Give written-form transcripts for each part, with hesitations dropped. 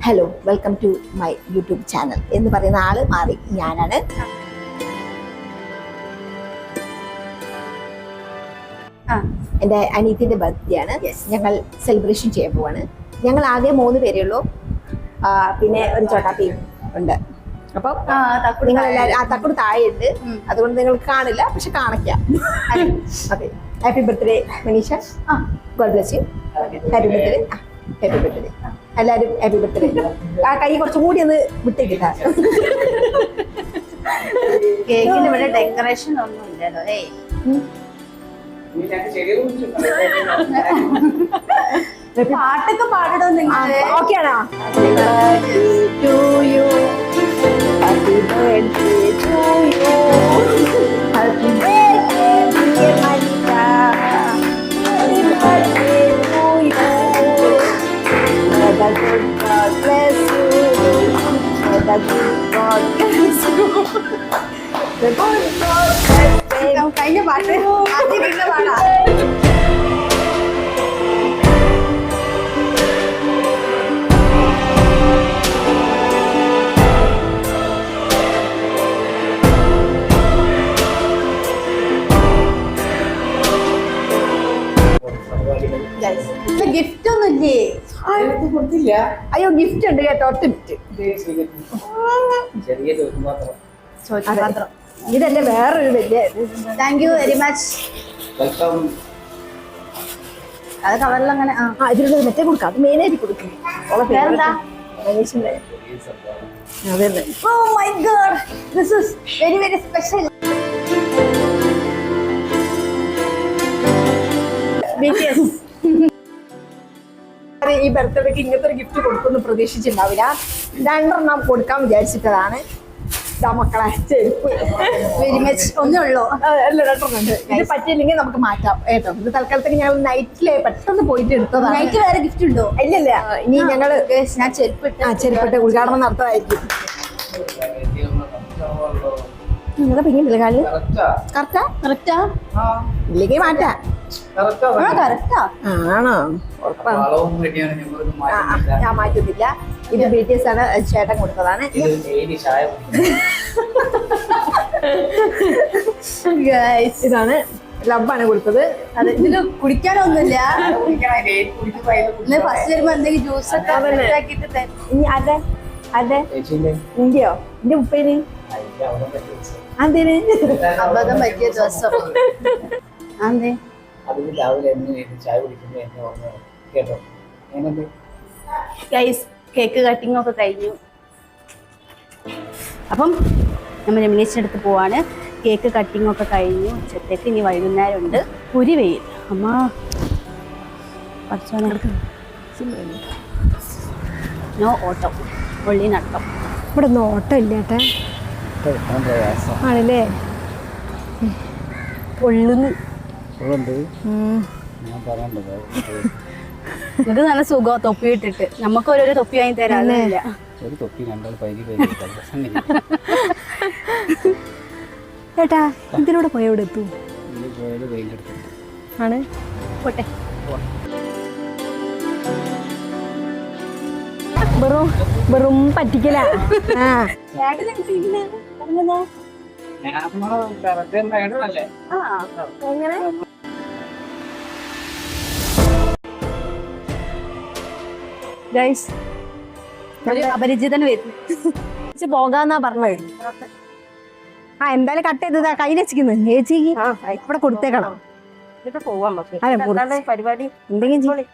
Hello welcome to my YouTube channel എന്ന് പറയുന്ന ആള് മാറി ഞാനാണ്. എൻ്റെ അനിയത്തിൻ്റെ ബർത്ത്ഡേ ആണ്. ഞങ്ങൾ സെലിബ്രേഷൻ ചെയ്യാൻ പോവാണ്. ഞങ്ങൾ ആകെ 3 പേരേ ഉള്ളൂ. പിന്നെ ഒരു ചോട്ടാപ്പിയും ഉണ്ട്. അപ്പം നിങ്ങൾ എല്ലാവരും തക്കുട് താഴെയുണ്ട്, അതുകൊണ്ട് നിങ്ങൾ കാണില്ല, പക്ഷെ കാണിക്കാം. അതെ, happy birthday Manisha. God bless you. Happy birthday. Happy birthday എല്ലാവരും. Happy birthday. ആ കൈ കുറച്ചും കൂടി ഒന്ന് വിട്ടേക്കില്ല. കേക്കിന് ഇവിടെ ഡെക്കറേഷൻ ഒന്നും ഇല്ലല്ലോ. പാട്ടൊക്കെ പാടണോ നിങ്ങൾ? ഓക്കെ ആണോ? To you happy birthday to you happy birthday dear Maneesha. Happy birthday to you. May the good God bless you. May the good God bless you. The good God bless you. കഴിഞ്ഞ പാട്ട് പാടാ. Gift ഒന്നും ഇല്ലേ? അയ്യോ, gift ഉണ്ട് കേട്ടോ. ഒറ്റ minute. ഇതല്ലേ വേറൊരു വലിയ. Thank you very much. അത് കവറിൽ അങ്ങനെ ഇതിലുള്ള മറ്റേ കൊടുക്കാം. അത് മെയിനായിട്ട് കൊടുക്കും. വേറെന്താ? അതല്ലേ. Oh my God, this is very very special. BTS ഈ ബർത്ത്ഡേക്ക് ഇങ്ങനത്തെ ഒരു ഗിഫ്റ്റ് കൊടുക്കുമെന്ന് പ്രതീക്ഷിച്ചിട്ടുണ്ടാവില്ല. 2 കൊടുക്കാൻ വിചാരിച്ചിട്ടതാണ്. ഇതാ മക്കളെ ചെരുപ്പ്. Very much. ഒന്നേ ഉള്ളൂ. അല്ല, 2 ഉണ്ട്. ഇത് പറ്റിയില്ലെങ്കിൽ നമുക്ക് മാറ്റാം കേട്ടോ. ഇത് തൽക്കാലത്തേക്ക് ഞങ്ങൾ നൈറ്റില് പെട്ടെന്ന് പോയിട്ട് എടുത്തതാണ്. നൈറ്റ് വേറെ ഗിഫ്റ്റ് ഉണ്ടോ? ഇല്ലല്ല, ഇനി ഞങ്ങള് ഞാൻ ചെരുപ്പിട്ട് ഉദ്ഘാടനം നടത്താതായിരിക്കും. നിങ്ങളുടെ പിന്നില്ല കാല് കറക്റ്റാ? കറക്റ്റാ? ഇല്ലെങ്കിൽ മാറ്റാ. കറക്റ്റാ ആണോ? ഞാൻ മാറ്റുന്നില്ല. ഇത് BTS ആണ്. ചേട്ടൻ കൊടുത്തതാണ്. ഇതാണ് ലബ്ബാണ് കൊടുത്തത്. അത് ഇതില് കുടിക്കാനൊന്നുമില്ല. ഫസ്റ്റ് വരുമ്പോ എന്തെങ്കിലും ജ്യൂസ് ഒക്കെ ഇനി അതെ അതെ ഇന്ത്യയോ എന്റെ ഉപ്പേന് അതിന് അബദ്ധം പറ്റിയ ദിവസം. അതെ, ഗൈസ് കേക്ക് കട്ടിങ് ഒക്കെ കഴിഞ്ഞു. അപ്പം നമ്മൾ രമണീഷിൻ്റെ അടുത്ത് പോവാണ്. കേക്ക് കട്ടിങ് ഒക്കെ കഴിഞ്ഞു. ഉച്ചത്തേക്ക് ഇനി വൈകുന്നേരം ഉണ്ട്. ഒരു വെയിൽ അമ്മ നോ ഓട്ടം, ഒള്ളി നട്ടം. ഇവിടെ ഒന്നും ഓട്ടം ഇല്ല ചേട്ടാ. ആണല്ലേ? പൊള്ളുന്നു. ഇത് നല്ല സുഖം തൊപ്പി ഇട്ടിട്ട്. നമുക്ക് ഓരോരോ തൊപ്പി വാങ്ങി തരാനില്ല. ചേട്ടാ ഇതിലൂടെ പോയ എവിടെ എത്തും? ആണ് പോട്ടെ. വെറും പറ്റിക്കല. എങ്ങനെ ഗൈസ് അപരിചിതൻ വരുന്നു. പോകാന്നാ പറഞ്ഞത്. എന്തായാലും കട്ട് ചെയ്തതാ കയ്യിൽ വെച്ചിരിക്കുന്നു. ചേച്ചിക്ക് ഇവിടെ കൊടുത്തേക്കണം. പരിപാടി എന്തെങ്കിലും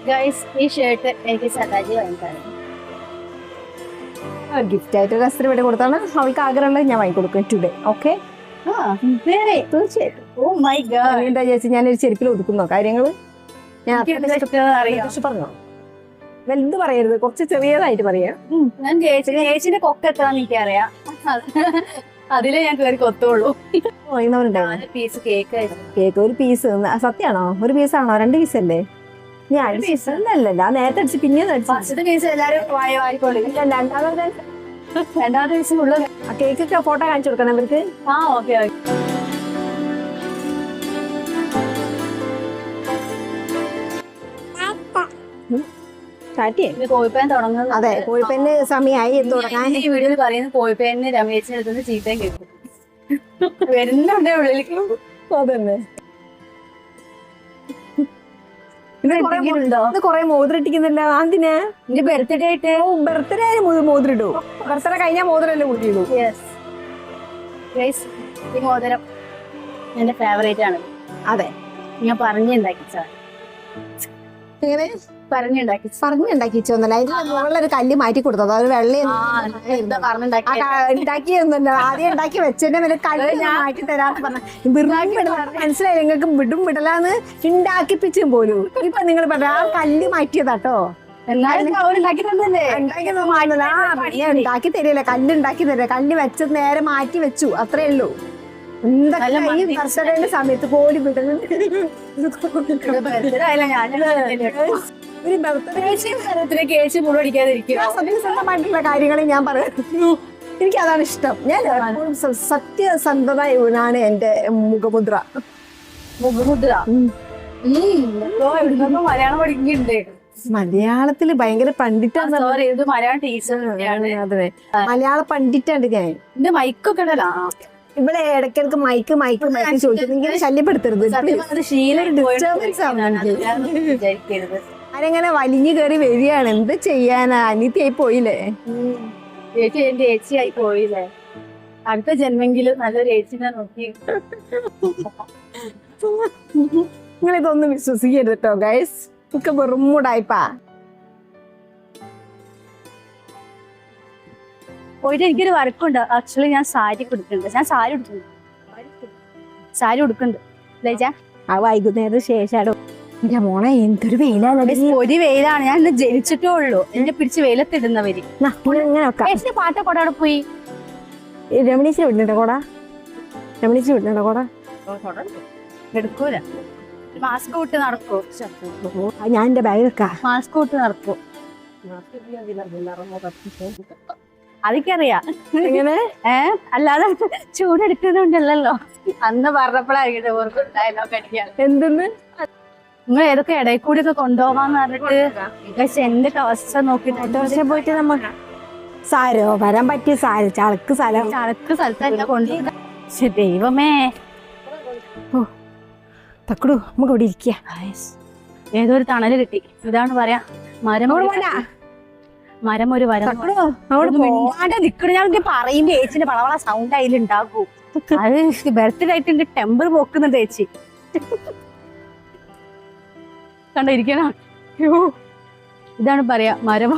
ഗൈസ് ഈ ഷർട്ട് എനിക്ക് സദാജി വാങ്ങിക്കാണ്. ഗിഫ്റ്റ് ആയിട്ട് വസ്ത്രം ഇവിടെ കൊടുത്താണ്. അവൾക്ക് ആഗ്രഹമുള്ളത് ഞാൻ വാങ്ങിക്കൊടുക്കും ടുഡേ. ഓക്കെ, തീർച്ചയായിട്ടും. Oh my god. എന്താ ചേച്ചി, ഞാനൊരു ചെരുപ്പിൽ ഒതുക്കുന്നോ കാര്യങ്ങള്? ഞാൻ പറഞ്ഞോ? വലുത് പറയരുത്, കുറച്ച് ചെറിയതായിട്ട് പറയാം. ഞാൻ ചേച്ചിന്റെ കൊക്ക് എത്താന്ന് എനിക്കറിയാം. അതിലേ ഞാൻ കയറി കൊത്തുള്ളൂ. Piece cake. ഒരു പീസ് സത്യാണോ? ഒരു പീസാണോ? 2 പീസല്ലേ? ഞാൻ അല്ലല്ല നേരത്തെ അടിച്ച് പിന്നെ ഫസ്റ്റ് പീസ് എല്ലാരും വായിക്കോളൂ. രണ്ടാമത്തെ പീസിനുള്ള കേക്കൊക്കെ ഫോട്ടോ കാണിച്ചു കൊടുക്കണം ഇവർക്ക്. ഓക്കെ. സ്റ്റാർട്ട് ചെയ്യാം. ഇത് കോഴിപ്പേൻ തുടങ്ങുന്നത്. അതെ, കോഴിപ്പേന് സമയമായി തുടങ്ങാൻ. ഈ വീഡിയോയിൽ പറയുന്നത് കോഴിപ്പേന് രമേശിന്റെ അടുത്ത് ചീത്തയും കേൾക്കും. വരുന്നുണ്ട് ഉള്ളിലേക്ക്. അതന്നെ. ഉണ്ടോ? ഇത് കൊറേ മോതിരിട്ടിക്കുന്നില്ല. എന്തിനാ? എന്റെ ബർത്ത്ഡേ ആയിട്ട്. ബർത്ത്ഡേ മോതിരിട്ടു. ബർത്ത്ഡേ കഴിഞ്ഞാൽ മോതിരല്ലേ കുട്ടിയിടൂ. ഈ മോതിരം എന്റെ ഫേവറേറ്റ് ആണ്. അതെ, ഞാൻ പറഞ്ഞുണ്ടാക്കി എങ്ങനെ പറഞ്ഞുണ്ടാക്കിച്ചൊന്നല്ല, അതിന്റെ മുകളിലൊരു കല്ല് മാറ്റി കൊടുത്തത്. ഒരു വെള്ളയും ഉണ്ടാക്കിയൊന്നുമല്ല. ആദ്യം ഉണ്ടാക്കി വെച്ചതിന്റെ മേലെ കല്ല് മാറ്റി തരാന്ന് പറഞ്ഞ മനസ്സിലായി. നിങ്ങൾക്ക് വിടും വിടലാന്ന് ഉണ്ടാക്കിപ്പിച്ചും പോലും. ഇപ്പൊ നിങ്ങൾ പറഞ്ഞ ആ കല്ല് മാറ്റിയതാട്ടോ. ഉണ്ടാക്കി തരില്ല, കല്ല് ഉണ്ടാക്കി തരില്ല. കല്ല് വെച്ചത് നേരെ മാറ്റി വെച്ചു, അത്രേ ഉള്ളൂ. എന്തൊക്കെ ഈ ബർത്ത്ഡേന്റെ സമയത്ത് പോലും വിടുന്നുണ്ട്. ഒരു ബർത്ത്ഡേ കേസ് മുഴുവടിക്കാതിരിക്കുക. സത്യസന്ധമായിട്ടുള്ള കാര്യങ്ങളെ ഞാൻ പറയുന്നു. എനിക്കതാണ് ഇഷ്ടം. ഞാൻ എപ്പോഴും സത്യസന്ധതയാണ് എന്റെ മുഖമുദ്ര. മലയാളം പഠിക്കുന്നുണ്ട്. മലയാളത്തില് ഭയങ്കര പണ്ഡിറ്റാണ്. സോറി, ഇത് മലയാളം ടീച്ചർ. അതെ, മലയാള പണ്ഡിറ്റാണ് ഞാൻ. എന്റെ മൈക്കൊക്കെ ഉണ്ടല്ലോ. ഇവിടെ ഇടയ്ക്കിടക്ക് മൈക്ക് ചോദിച്ചു. ഇങ്ങനെ ശല്യപ്പെടുത്തരുത്. ആരെങ്ങനെ വലിഞ്ഞു കയറി വരികയാണ്. എന്ത് ചെയ്യാനാ? അനിത്യായി പോയില്ലേ? ചേച്ചി എന്റെ ചേച്ചിയായി പോയില്ലേ? അടുത്ത ജന്മെങ്കിലും നല്ലൊരു ചേച്ചിനെ നോക്കി. നിങ്ങൾ ഇതൊന്നും വിശ്വസിക്കരുത് കേട്ടോ ഗൈസ്. ഒക്കെ വെറും മൂടായിപ്പാ. പോയിട്ട് എനിക്കൊരു വർക്കുണ്ട്. ആക്ച്വലി ഞാൻ സാരി കൊടുക്കുന്നുണ്ട്. സാരി കൊടുക്കുന്നുണ്ട്. ആ വൈകുന്നേരം ശേഷാടോ. എന്റെ മോളെ എന്തൊരു വെയിലാണ്. ഒരു വെയിലാണ്. ഞാൻ ഇന്ന് ജനിച്ചിട്ടേ ഉള്ളൂ. എന്നെ പിടിച്ച് വെയിലത്തിടുന്നവര്. ഇങ്ങനെ പാട്ട കൊട അവിടെ പോയി. രമണീച്ച് വിടുന്നുണ്ടോ കൊട? രമണീച്ച് വിടുന്നുണ്ടോ കൊട? എടുക്കൂല. മാസ്ക് വിട്ട് നടക്കൂ. ഞാൻ എന്റെ ബാഗ് വെക്കാം. മാസ്ക് വിട്ട് നടക്കൂ. അതൊക്കെറിയാം. എങ്ങനെ? അല്ലാതെ ചൂടെടുക്കുന്നുണ്ടല്ലോ. അന്ന് പറഞ്ഞപ്പോഴായിരിക്കട്ടെ ഓർക്കുണ്ടായല്ലോ കടിക്കാൻ. എന്തെന്ന്? നിങ്ങൾ ഏതൊക്കെ ഇടയിൽ കൂടി ഒക്കെ കൊണ്ടുപോകാന്ന് പറഞ്ഞിട്ട്. പക്ഷെ എന്റെ അവസ്ഥ നോക്കിട്ട് വർഷം പോയിട്ട് നമ്മ സാരോ വരാൻ പറ്റിയ ചളക്ക് സ്ഥലത്തല്ല കൊണ്ടുപോകും. പക്ഷെ ദൈവമേ, തക്കടു നമുക്ക് ഇവിടെ ഇരിക്കുക. ഏതോ ഒരു തണല് കിട്ടി. ഇതാണ് പറയാ മരം ഒരു വരം. നിക്കണ ഞാൻ പറയുമ്പോ ചേച്ചിന്റെ വളവള സൗണ്ട് അതിലുണ്ടാകൂ. അത് ബർത്ത്ഡേ ആയിട്ട് എന്റെ ടെമ്പർ പോക്കുന്നുണ്ട് ചേച്ചി. കണ്ടിരിക്കണ. ഇതാണ് പറയാ മരം.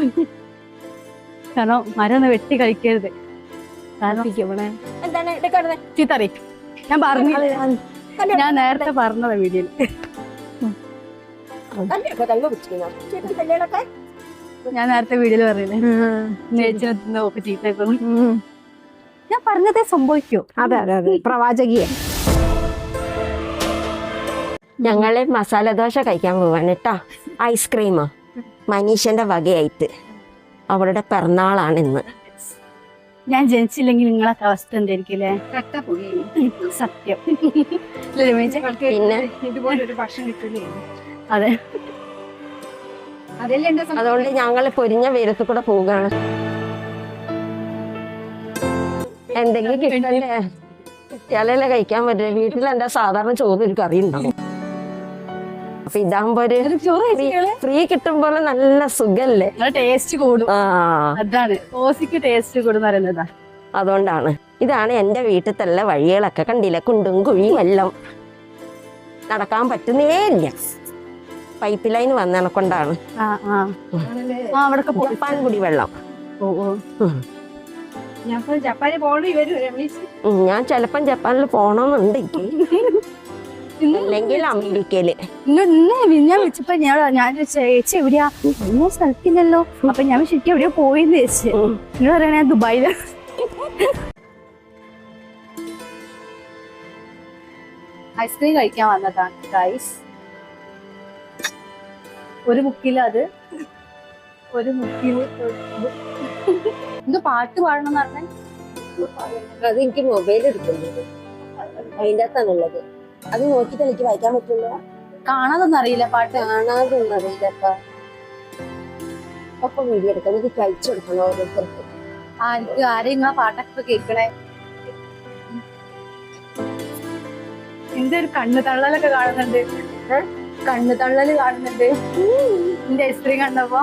കാരണം മരം ഒന്ന് വെട്ടി കളിക്കരുത്. കാരണം ചീത്തറി. ഞാൻ പറഞ്ഞു, ഞാൻ നേരത്തെ പറഞ്ഞതാ വീഡിയോയില്. ഞാൻ നേരത്തെ വീഡിയോയില് പറഞ്ഞില്ലേ ചേച്ചിനെ നോക്കി ചീത്തേക്കുന്നു. ഞാൻ പറഞ്ഞതേ സംഭവിക്കൂ. അതെ അതെ അതെ, പ്രവാചകിയെ. ഞങ്ങള് മസാല ദോശ കഴിക്കാൻ പോവാണ് കേട്ടോ. ഐസ്ക്രീമോ മനീഷന്റെ വകയായിട്ട്. അവളുടെ പിറന്നാളാണ് ഇന്ന്. ഞാൻ ജനിച്ചില്ലെങ്കിൽ നിങ്ങളൊക്കെ അവസ്ഥ എന്തായിരിക്കില്ലേ? സത്യം. പിന്നെ ഇതുപോലൊരു ഭക്ഷണം കിട്ടില്ലേ? അതെ, അതുകൊണ്ട് ഞങ്ങൾ പൊരിഞ്ഞ വെയിലത്ത് കൂടെ പോവുകയാണ്. എന്തെങ്കിലും കിട്ടണ്ടേ? കിട്ടിയാലല്ലേ കഴിക്കാൻ പറ്റില്ല. വീട്ടിൽ എന്താ സാധാരണ ചോറ് ഒരു കറി ഉണ്ടാവും. അപ്പൊ ഇതാകുമ്പോ ഒരു ഫ്രീ കിട്ടുമ്പോൾ നല്ല സുഖല്ലേ? ടേസ്റ്റ് കൂടും. അതാണ് ടേസ്റ്റ് കൂടും പറയുന്നതാ. അതുകൊണ്ടാണ്. ഇതാണ് എന്റെ വീട്ടിലത്തെ വഴികളൊക്കെ കണ്ടില്ല. കുണ്ടും കുഴിയും എല്ലാം നടക്കാൻ പറ്റുന്നേ ഇല്ല. പൈപ്പ് ലൈൻ വന്നതിനെ കൊണ്ടാണ്. ജപ്പാൻ കുടിവെള്ളം. ഞാൻ ചിലപ്പം ജപ്പാനിൽ പോണമെന്നുണ്ട് എനിക്ക്. അല്ലെങ്കിൽ അമേരിക്കയില്. ഞാൻ വെച്ചപ്പോ ഞാൻ ചേച്ചി എവിടെയാ സ്ഥലത്തില്ലല്ലോ. അപ്പൊ ഞാൻ ശരിക്കും എവിടെയോ പോയിന്ന് ചേച്ചി. നിങ്ങൾ പറയണ ദുബായില്. ഐസ്ക്രീം കഴിക്കാൻ വന്നതാണ് ഗൈസ്. ഒരു മുക്കില് അത് ഒരു മുക്കില് എന്ത് പാട്ട് പാടണം പറഞ്ഞ അത് എനിക്ക് മൊബൈൽ എടുക്കുന്നത് അതിൻ്റെ അകത്താണുള്ളത്. അത് നോക്കിട്ട് എനിക്ക് വായിക്കാൻ പറ്റുള്ളൂ. കാണാതൊന്നും അറിയില്ല പാട്ട്. കാണാതൊന്നും അറിയില്ലപ്പ. ഒപ്പം വീഡിയോ എടുക്കാം, എനിക്ക് കഴിച്ചു കൊടുക്കണം ഓരോരുത്തർക്ക്. എനിക്ക് ആരെയും നിങ്ങളെ പാട്ടൊക്കെ കേൾക്കണേ. എന്റെ ഒരു കണ്ണ് തള്ളലൊക്കെ കാണുന്നുണ്ട്, കണ്ണ് തള്ളല് കാണുന്നുണ്ട് എന്റെ ഐസ്ക്രീം കണ്ടപ്പോ.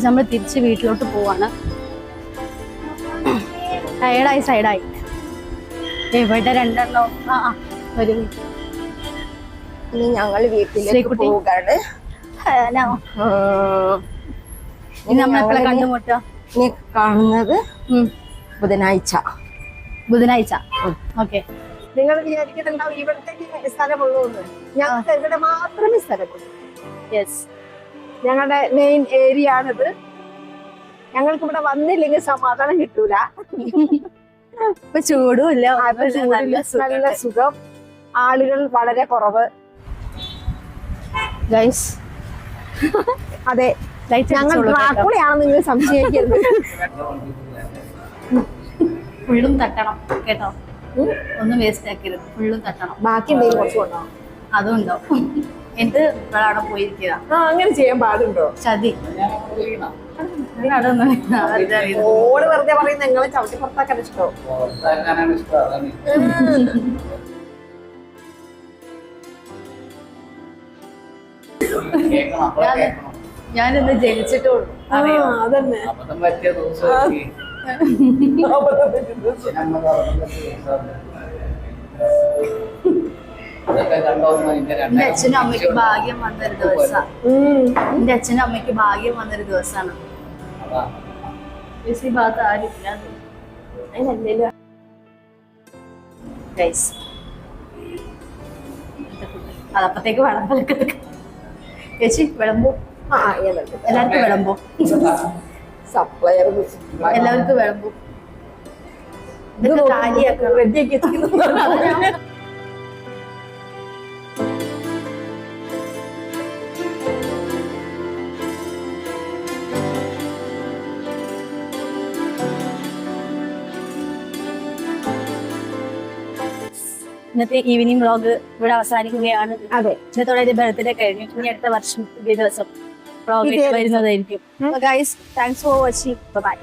നമ്മൾ തിരിച്ച് വീട്ടിലോട്ട് പോവാണ്. ടയർഡായി സൈഡായി. എവിടെ രണ്ടെണ്ണോ ഒരു ഇനി ഞങ്ങൾ വീട്ടിലേക്ക് ശ്രീകുട്ടി. പോവുകയാണ്. ഇനി നമ്മളെപ്പോഴാ കണ്ടുമുട്ടുക? ഇനി കാണുന്നത് ബുധനാഴ്ച. ബുധനാഴ്ച. ഓക്കെ. നിങ്ങൾ വിചാരിക്കുന്നുണ്ടാവും ഇവിടത്തേക്ക് സ്ഥലമുള്ളൂ എന്ന്. ഞങ്ങൾക്ക് ഇവിടെ മാത്രമേ സ്ഥലമുള്ളൂ. യെസ്, ഞങ്ങളുടെ മെയിൻ ഏരിയ ആണിത്. ഞങ്ങൾക്ക് ഇവിടെ വന്നില്ലെങ്കിൽ സമാധാനം കിട്ടൂല. ഇപ്പൊ ചൂടും ഇല്ല, നല്ല സുഖം, ആളുകൾ വളരെ കുറവ്. ഗൈസ് അതെ, ഞങ്ങൾ ഡ്രാക്കുളയാണെന്ന് നിങ്ങൾ സംശയിക്കരുത്. ഫുള്ളും തട്ടണം കേട്ടോ, ഒന്നും വേസ്റ്റ് ആക്കരുത്, ഫുള്ളും തട്ടണം. ബാക്കി എന്തെങ്കിലും കുറച്ച് കൊണ്ടോ? അതും ഉണ്ടോ? എന്നിട്ട് അവിടെ പോയിരിക്കുക. അങ്ങനെ ചെയ്യാൻ പാടുണ്ടോ? ചതി. അതൊന്നും ഓള് വെറുതെ പറയുന്നത് നിങ്ങളെ ചവിട്ടി പുറത്താക്കാൻ ഇഷ്ടോ? ഞാനിന്ന് ജനിച്ചിട്ടുള്ളൂ. അതന്നെ. എന്റെ അച്ഛനും അമ്മയ്ക്ക് ഭാഗ്യം വന്നൊരു ദിവസം. എന്റെ അച്ഛനും അമ്മയ്ക്ക് ഭാഗ്യം വന്നൊരു ദിവസമാണ്. ഈ ഭാഗത്ത് ആരില്ല. അതപ്പത്തേക്ക് വിളമ്പലൊക്കെ ചേച്ചി വിളമ്പോ. എല്ലാവർക്കും വിളമ്പോ, സപ്ലയർ എല്ലാവർക്കും വിളമ്പോ. ഇതൊക്കെ കാലിയാക്കണം. റെഡിയാക്കി ഇന്നത്തെ ഈവനിങ് വ്ളോഗ് ഇവിടെ അവസാനിക്കുകയാണ്. അതെ, ഇന്നത്തോടെ ബർത്ത്ഡേ കഴിഞ്ഞു. ഇനി അടുത്ത വർഷം ഇതേ ദിവസം വ്ളോഗ് വരുന്നതായിരിക്കും. Guys, thanks for watching. By.